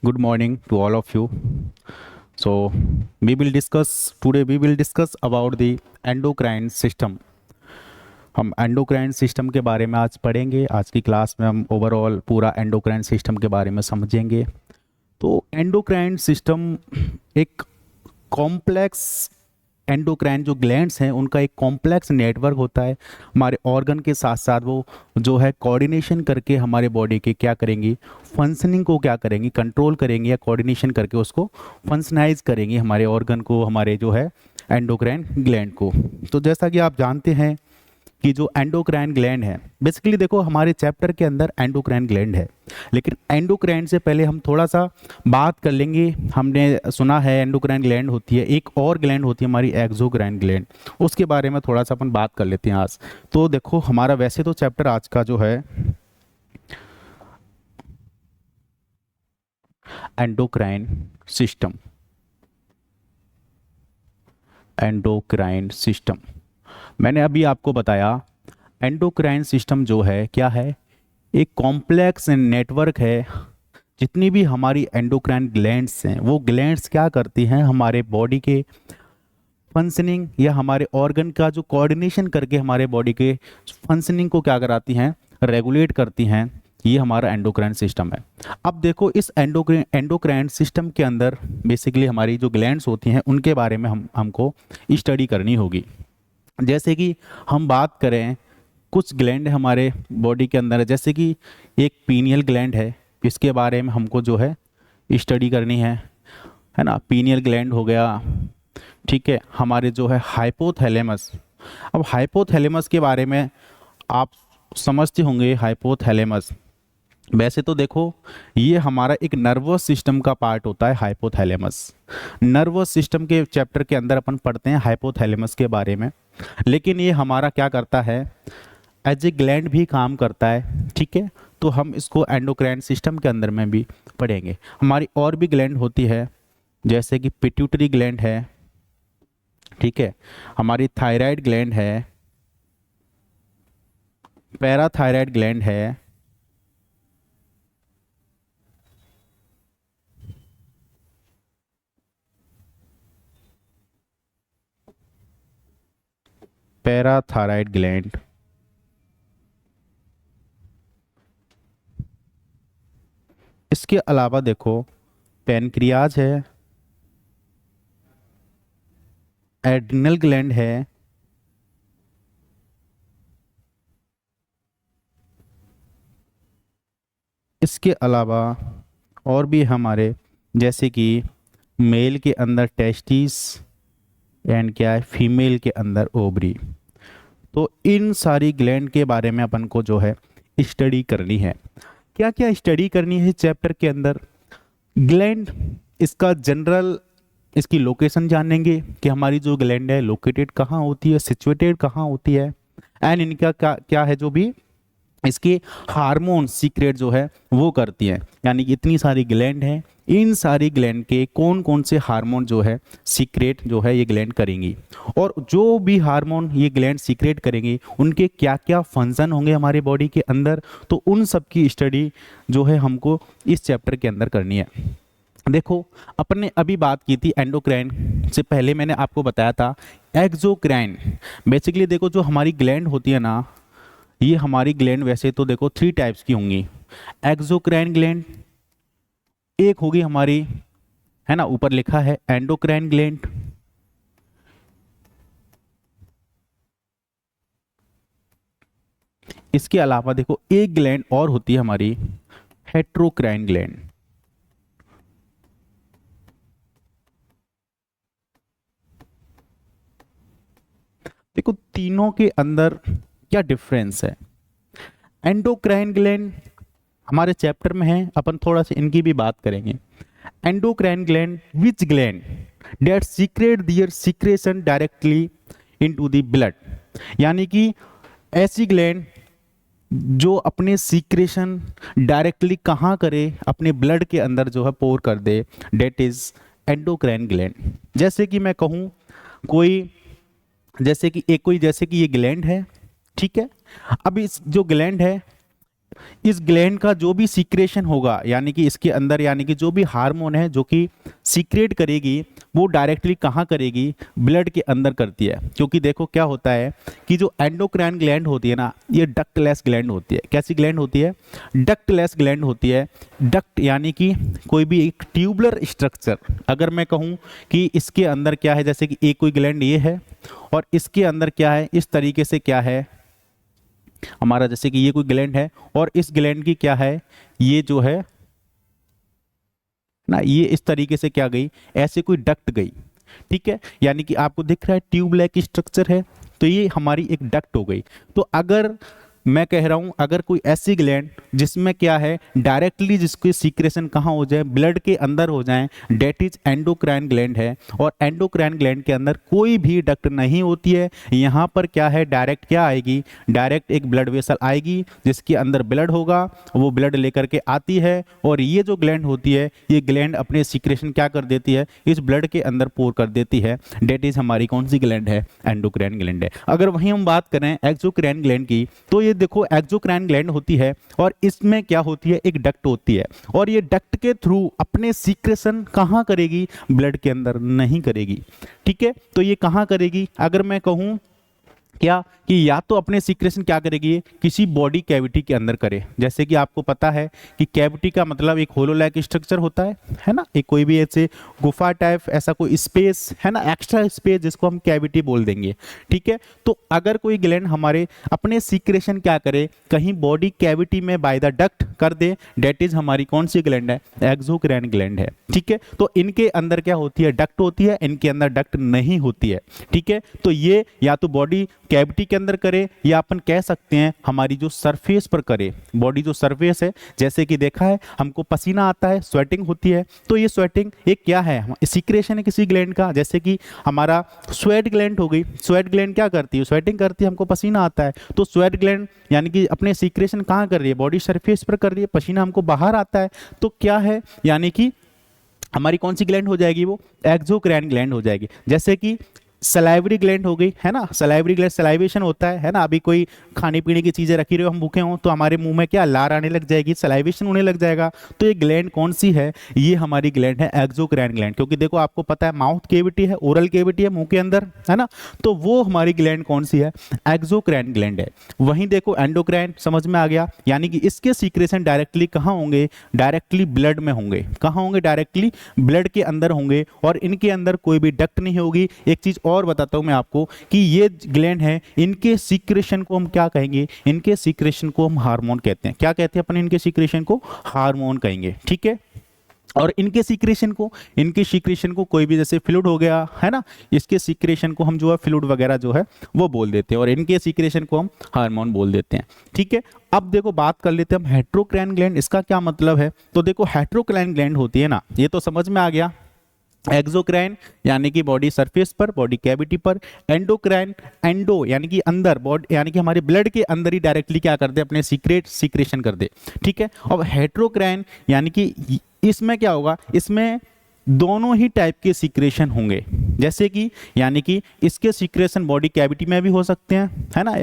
Good morning to all of you. So, we will discuss about the endocrine system. हम endocrine system के बारे में आज पढ़ेंगे। आज की क्लास में हम ओवरऑल पूरा एंडोक्राइन सिस्टम के बारे में समझेंगे। तो एंडोक्राइन सिस्टम एक कॉम्प्लेक्स एंडोक्राइन जो ग्लैंड्स हैं उनका एक कॉम्प्लेक्स नेटवर्क होता है। हमारे ऑर्गन के साथ साथ वो जो है कोऑर्डिनेशन करके हमारे बॉडी के क्या करेंगी, फंक्शनिंग को क्या करेंगी, कंट्रोल करेंगी या कोऑर्डिनेशन करके उसको फंक्शनाइज करेंगी हमारे ऑर्गन को, हमारे जो है एंडोक्राइन ग्लैंड को। तो जैसा कि आप जानते हैं कि जो एंडोक्राइन ग्लैंड है, बेसिकली देखो हमारे चैप्टर के अंदर एंडोक्राइन ग्लैंड है, लेकिन एंडोक्राइन से पहले हम थोड़ा सा बात कर लेंगे। हमने सुना है एंडोक्राइन ग्लैंड होती है, एक और ग्लैंड होती है हमारी एक्सोक्राइन ग्लैंड, उसके बारे में थोड़ा सा अपन बात कर लेते हैं आज। तो देखो हमारा वैसे तो चैप्टर आज का जो है एंडोक्राइन सिस्टम, एंडोक्राइन सिस्टम मैंने अभी आपको बताया एंडोक्राइन सिस्टम जो है क्या है, एक कॉम्प्लेक्स नेटवर्क है। जितनी भी हमारी एंडोक्राइन ग्लैंड्स हैं वो ग्लैंड्स क्या करती हैं, हमारे बॉडी के फंक्शनिंग या हमारे ऑर्गन का जो कोऑर्डिनेशन करके हमारे बॉडी के फंक्शनिंग को क्या कराती हैं, रेगुलेट करती हैं। ये हमारा एंडोक्राइन सिस्टम है। अब देखो इस एंडोक्राइन सिस्टम के अंदर बेसिकली हमारी जो ग्लैंड्स होती हैं उनके बारे में हमको स्टडी करनी होगी। जैसे कि हम बात करें, कुछ ग्लैंड हमारे बॉडी के अंदर है, जैसे कि एक पीनियल ग्लैंड है, इसके बारे में हमको जो है स्टडी करनी है ना। पीनियल ग्लैंड हो गया, ठीक है। हमारे जो है हाइपोथैलेमस, अब हाइपोथैलेमस के बारे में आप समझते होंगे। हाइपोथैलेमस वैसे तो देखो ये हमारा एक नर्वस सिस्टम का पार्ट होता है। हाइपोथैलेमस नर्वस सिस्टम के चैप्टर के अंदर अपन पढ़ते हैं हाइपोथैलेमस के बारे में, लेकिन ये हमारा क्या करता है, एज ए ग्लैंड भी काम करता है, ठीक है। तो हम इसको एंडोक्राइन सिस्टम के अंदर में भी पढ़ेंगे। हमारी और भी ग्लैंड होती है, जैसे कि पिट्यूटरी ग्लैंड है, ठीक है। हमारी थायराइड ग्लैंड है, पैराथायराइड ग्लैंड है, पैराथायराइड ग्लैंड, इसके अलावा देखो पैनक्रियाज है, एड्रिनल ग्लैंड है, इसके अलावा और भी हमारे जैसे कि मेल के अंदर टेस्टिस एंड क्या है, फीमेल के अंदर ओवरी। तो इन सारी ग्लैंड के बारे में अपन को जो है स्टडी करनी है। क्या क्या स्टडी करनी है चैप्टर के अंदर, ग्लैंड, इसका जनरल, इसकी लोकेशन जानेंगे कि हमारी जो ग्लैंड है लोकेटेड कहाँ होती है, सिचुएटेड कहाँ होती है, एंड इनका क्या क्या है जो भी इसके हार्मोन सीक्रेट जो है वो करती हैं। यानी कि इतनी सारी ग्लैंड हैं, इन सारी ग्लैंड के कौन कौन से हार्मोन जो है सीक्रेट जो है ये ग्लैंड करेंगी, और जो भी हार्मोन ये ग्लैंड सीक्रेट करेंगी उनके क्या क्या फंक्शन होंगे हमारे बॉडी के अंदर। तो उन सब की स्टडी जो है हमको इस चैप्टर के अंदर करनी है। देखो अपन ने अभी बात की थी एंडोक्राइन से पहले, मैंने आपको बताया था एक्सोक्राइन। बेसिकली देखो जो हमारी ग्लैंड होती है ना, ये हमारी ग्लैंड वैसे तो देखो 3 टाइप्स की होंगी। एक्सोक्राइन ग्लैंड एक होगी हमारी, है ना, ऊपर लिखा है एंडोक्राइन ग्लैंड। इसके अलावा देखो एक ग्लैंड और होती है हमारी हेट्रोक्राइन ग्लैंड। देखो तीनों के अंदर क्या डिफरेंस है। एंडोक्राइन ग्लैंड हमारे चैप्टर में है, अपन थोड़ा सा इनकी भी बात करेंगे। Endocrine gland which gland that secrete their secretion directly into the blood, यानी कि ऐसी ग्लैंड जो अपने सीक्रेशन डायरेक्टली कहाँ करे, अपने ब्लड के अंदर जो है पोर कर दे, डेट इज एंडोक्राइन ग्लैंड। जैसे कि मैं कहूँ कोई, जैसे कि ये ग्लैंड है, ठीक है। अब इस जो ग्लैंड है इस ग्लैंड का जो भी सीक्रेशन होगा, यानी कि इसके अंदर, यानी कि जो भी हार्मोन है जो कि सीक्रेट करेगी, वो डायरेक्टली कहाँ करेगी, ब्लड के अंदर करती है। क्योंकि देखो क्या होता है कि जो एंडोक्राइन ग्लैंड होती है ना, ये डक्टलेस ग्लैंड होती है। कैसी ग्लैंड होती है? डक्टलेस ग्लैंड होती है। डक्ट यानी कि कोई भी एक ट्यूबुलर स्ट्रक्चर। अगर मैं कहूँ कि इसके अंदर क्या है, जैसे कि एक कोई ग्लैंड ये है और इसके अंदर क्या है, इस तरीके से क्या है हमारा, जैसे कि ये कोई ग्लैंड है और इस ग्लैंड की क्या है, ये जो है ना, ये इस तरीके से क्या गई, ऐसे कोई डक्ट गई। ठीक है, यानी कि आपको दिख रहा है ट्यूब लाइक स्ट्रक्चर है, तो ये हमारी एक डक्ट हो गई। तो अगर मैं कह रहा हूं, अगर कोई ऐसी ग्लैंड जिसमें क्या है डायरेक्टली जिसकी सीक्रेशन कहाँ हो जाए, ब्लड के अंदर हो जाए, डेट इज एंडोक्राइन ग्लैंड है। और एंडोक्राइन ग्लैंड के अंदर कोई भी डक्ट नहीं होती है। यहाँ पर क्या है, डायरेक्ट क्या आएगी, डायरेक्ट एक ब्लड वेसल आएगी जिसके अंदर ब्लड होगा, वो ब्लड लेकर के आती है और ये जो ग्लैंड होती है, ये ग्लैंड अपने सीक्रेशन क्या कर देती है, इस ब्लड के अंदर पोर कर देती है। डेट इज हमारी कौन सी ग्लैंड है, एंडोक्राइन ग्लैंड है। अगर वहीं हम बात करें एक्सोक्राइन ग्लैंड की, तो ये देखो एक्सोक्राइन ग्लैंड होती है और इसमें क्या होती है, एक डक्ट होती है और ये डक्ट के थ्रू अपने सीक्रेशन कहाँ करेगी, ब्लड के अंदर नहीं करेगी। ठीक है, तो ये कहाँ करेगी, अगर मैं कहूँ क्या कि या तो अपने सीक्रेशन क्या करेगी, किसी बॉडी कैविटी के अंदर करे। जैसे कि आपको पता है कि कैविटी का मतलब एक होलो लाइक स्ट्रक्चर होता है ना, एक कोई भी ऐसे गुफा टाइप ऐसा कोई स्पेस है ना, एक्स्ट्रा स्पेस, जिसको हम कैविटी बोल देंगे। ठीक है, तो अगर कोई ग्लैंड हमारे अपने सीक्रेशन क्या करे, कहीं बॉडी कैविटी में बाय द डक्ट कर दे, डेट इज हमारी कौन सी ग्लैंड है, एक्सोक्राइन ग्लैंड है। ठीक है, तो इनके अंदर क्या होती है, डक्ट होती है, इनके अंदर डक्ट नहीं होती है। ठीक है, तो ये या तो बॉडी कैविटी के अंदर करे या अपन कह सकते हैं हमारी जो सरफेस पर करे, बॉडी जो सरफेस है। जैसे कि देखा है हमको पसीना आता है, स्वेटिंग होती है, तो ये स्वेटिंग एक क्या है, सीक्रेशन है किसी ग्लैंड का। जैसे कि हमारा स्वेट ग्लैंड हो गई, स्वेट ग्लैंड क्या करती है, स्वेटिंग करती है, हमको पसीना आता है, तो स्वेट ग्लैंड यानी कि अपने सीक्रेशन कहाँ कर रही है, बॉडी सरफेस पर कर रही है, पसीना हमको बाहर आता है, तो क्या है, यानी कि हमारी कौन सी ग्लैंड हो जाएगी, वो एक्सोक्राइन ग्लैंड हो जाएगी। जैसे कि सलाइवरी ग्लैंड हो गई है ना, सलाइवरी ग्लैंड, सलाइवेशन होता है ना, अभी कोई खाने पीने की चीजें रखी रहे हो, हम भूखे हों तो हमारे मुंह में क्या लार आने लग जाएगी, सलाइवेशन होने लग जाएगा। तो ये ग्लैंड कौन सी है, ये हमारी ग्लैंड है एक्सोक्राइन ग्लैंड। क्योंकि देखो आपको पता है माउथ केविटी है, ओरल केविटी है मुंह के अंदर, है ना, तो वो हमारी ग्लैंड कौन सी है, एक्सोक्राइन ग्लैंड है। वहीं देखो एंडोक्राइन समझ में आ गया, यानी कि इसके सीक्रेशन डायरेक्टली कहाँ होंगे, डायरेक्टली ब्लड में होंगे। कहाँ होंगे, डायरेक्टली ब्लड के अंदर होंगे और इनके अंदर कोई भी डक्ट नहीं होगी। एक चीज और बताता हूं मैं आपको कि ये ग्लैंड है, इनके सीक्रेशन को हम क्या कहेंगे, इनके सीक्रेशन को हम हार्मोन कहते हैं। क्या कहते हैं अपन, इनके सीक्रेशन को हार्मोन कहेंगे। ठीक है, और इनके सीक्रेशन को कोई भी जैसे फ्लूइड हो गया है ना, इसके सीक्रेशन को हम जो है फ्लूइड वगैरह जो है वो बोल देते हैं और इनके सीक्रेशन को हम हार्मोन बोल देते हैं। ठीक है, अब देखो बात कर लेते हैं हम हेट्रोक्राइन ग्लैंड, इसका क्या मतलब है। तो देखो हेट्रोक्राइन ग्लैंड होती है ना, ये तो समझ में आ गया। एक्सोक्राइन यानी कि बॉडी सरफेस पर, बॉडी कैविटी पर। एंडोक्राइन, एंडो यानी कि अंदर, बॉडी यानी कि हमारे ब्लड के अंदर ही डायरेक्टली क्या कर दे, अपने सीक्रेशन कर दे। ठीक है, अब हेट्रोक्राइन यानी कि इसमें क्या होगा, इसमें दोनों ही टाइप के सीक्रेशन होंगे। जैसे कि यानी कि इसके सीक्रेशन बॉडी कैविटी में भी हो सकते हैं, है ना,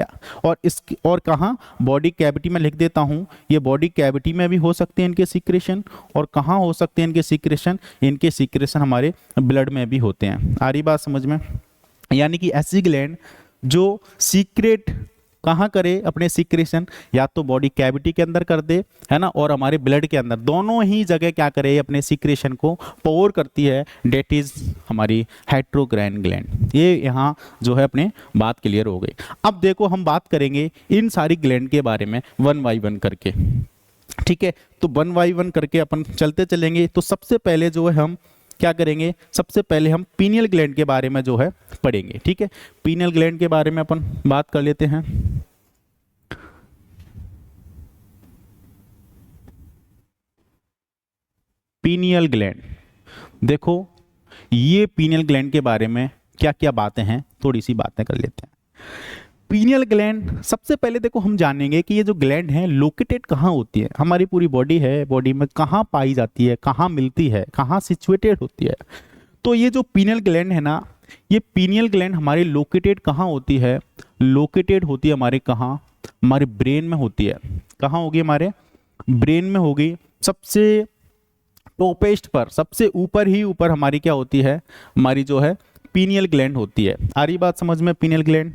और इसकी और कहाँ, बॉडी कैविटी में लिख देता हूँ, ये बॉडी कैविटी में भी हो सकते हैं इनके सीक्रेशन। और कहाँ हो सकते हैं इनके सीक्रेशन हमारे ब्लड में भी होते हैं। आ रही बात समझ में, यानी कि ऐसी ग्लैंड जो सीक्रेट कहाँ करे अपने सीक्रेशन, या तो बॉडी कैविटी के अंदर कर दे, है ना, और हमारे ब्लड के अंदर, दोनों ही जगह क्या करे, अपने सीक्रेशन को पोर करती है। डेट इज हमारी हेट्रोक्राइन ग्लैंड। ये यहाँ जो है अपने बात क्लियर हो गई। अब देखो हम बात करेंगे इन सारी ग्लैंड के बारे में वन बाई वन करके। ठीक है, तो वन बाई वन करके अपन चलते चलेंगे। तो सबसे पहले जो है हम क्या करेंगे, सबसे पहले हम पीनियल ग्लैंड के बारे में जो है पढ़ेंगे। ठीक है, पीनियल ग्लैंड के बारे में अपन बात कर लेते हैं। पीनियल ग्लैंड, देखो ये पीनियल ग्लैंड के बारे में क्या क्या बातें हैं, थोड़ी सी बातें कर लेते हैं। पीनियल ग्लैंड, सबसे पहले देखो हम जानेंगे कि ये जो ग्लैंड है लोकेटेड कहाँ होती है, हमारी पूरी बॉडी है, बॉडी में कहाँ पाई जाती है, कहाँ मिलती है, कहाँ सिचुएटेड होती है। तो ये जो पीनियल ग्लैंड है ना, ये पीनियल ग्लैंड हमारी लोकेटेड कहाँ होती है, लोकेटेड होती है हमारे कहाँ, हमारे ब्रेन में होती है। कहाँ होगी, हमारे ब्रेन में होगी। सबसे टॉपेस्ट पर, सबसे ऊपर ही ऊपर हमारी क्या होती है, हमारी जो है पीनियल ग्लैंड होती है। आ रही बात समझ में, पीनियल ग्लैंड।